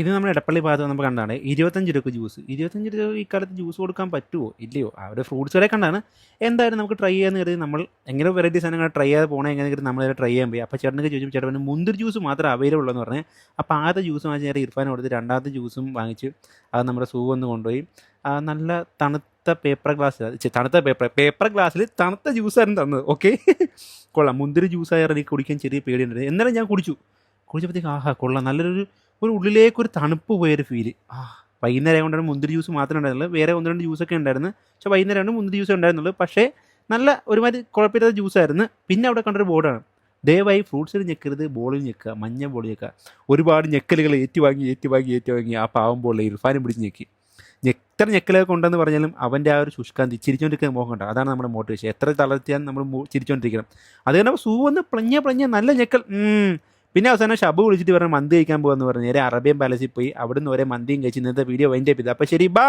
ഇത് നമ്മുടെ എടപ്പള്ളി ഭാഗത്ത് നമുക്ക് കണ്ടാണ് 25 രൂപ ജ്യൂസ്. 25 രൂപ ഈ കാലത്ത് ജ്യൂസ് കൊടുക്കാൻ പറ്റുമോ ഇല്ലയോ? അവിടെ ഫ്രൂട്ട്സ് കടയിൽ കണ്ടാണ്. എന്തായാലും നമുക്ക് ട്രൈ ചെയ്യാന്ന് കരുതി നമ്മൾ എങ്ങനെ വെറൈറ്റി സാധനങ്ങൾ ട്രൈ ചെയ്യാതെ പോകണേ എങ്ങനെ കരുതി നമ്മളത് ട്രൈ ചെയ്യാൻ പോയി. അപ്പോൾ ചേട്ടനൊക്കെ ചോദിച്ചു, ചേട്ടൻ മുന്തിരി ജ്യൂസ് മാത്രം അവൈലബിൾ എന്ന് പറഞ്ഞ്. അപ്പോൾ ആദ്യത്തെ ജ്യൂസ് വാങ്ങിച്ച് നേരെ ഇർഫാൻ കൊടുത്ത് രണ്ടാമത്തെ ജ്യൂസും വാങ്ങിച്ച് അത് നമ്മുടെ സൂ ഒന്ന് കൊണ്ടുപോയി നല്ല തണുത്ത പേപ്പർ ഗ്ലാസ്, തണുത്ത പേപ്പർ ഗ്ലാസ്സിൽ തണുത്ത ജ്യൂസായിരുന്നു തന്നത്. ഓക്കെ, കൊള്ളാം. മുന്തിരി ജ്യൂസായാലും എനിക്ക് കുടിക്കാൻ ചെറിയ പേടിയുണ്ട്. എന്നാലും ഞാൻ കുടിച്ചപ്പോഴത്തേക്ക് ആഹാ കൊള്ളാം, നല്ലൊരു ഉള്ളിലേക്കൊരു തണുപ്പ് പോയൊരു ഫീല്. വൈകുന്നേരം കൊണ്ടാണ് മുന്തിരി ജ്യൂസ് മാത്രമേ ഉണ്ടായിരുന്നുള്ളൂ. വേറെ 1-2 ജ്യൂസൊക്കെ ഉണ്ടായിരുന്നു. പക്ഷേ വൈകുന്നേരമാണ് മുന്തിരി ജ്യൂസ് ഉണ്ടായിരുന്നുള്ളൂ. പക്ഷേ നല്ല ഒരുമാതിരി കുഴപ്പമില്ലാത്ത ജ്യൂസായിരുന്നു. പിന്നെ അവിടെ കണ്ടൊരു ബോർഡാണ്, ദയവായി ഫ്രൂട്ട്സിൽ ഞെക്കരുത്, ബോളിൽ ഞെക്കുക, മഞ്ഞ ബോൾ ഞെക്കുക. ഒരുപാട് ഞെക്കലുകൾ ഏറ്റുവാങ്ങി ആ പാവം ബോളിൽ ഇർഫാനും പിടിച്ച് ഞെക്കി. എത്ര ഞെക്കലൊക്കെ ഉണ്ടെന്ന് പറഞ്ഞാലും അവൻ്റെ ആ ഒരു ശുഷ്കാന്തി, ചിരിച്ചുകൊണ്ടിരിക്കുന്ന മോഹം കണ്ട, അതാണ് നമ്മുടെ മോട്ടിവേഷൻ. എത്ര തളർത്തിയാലും നമ്മൾ ചിരിച്ചുകൊണ്ടിരിക്കണം. അത് കാരണം സൂ വന്ന് പ്ലഞ്ഞ നല്ല ഞെക്കൽ. പിന്നെ അവസാനം ഷബു വിളിച്ചിട്ട് പറഞ്ഞ് മന്തി കഴിക്കാൻ പോകാമെന്ന് പറഞ്ഞ് നേരെ അറേബ്യൻ പാലസിൽ പോയി. അവിടുന്ന് ഒരേ മന്തിയും കഴിച്ച് ഇന്നത്തെ വീഡിയോ വൈൻഡ് അപ്പ് ചെയ്ത്. അപ്പോൾ ശരി, ബൈ.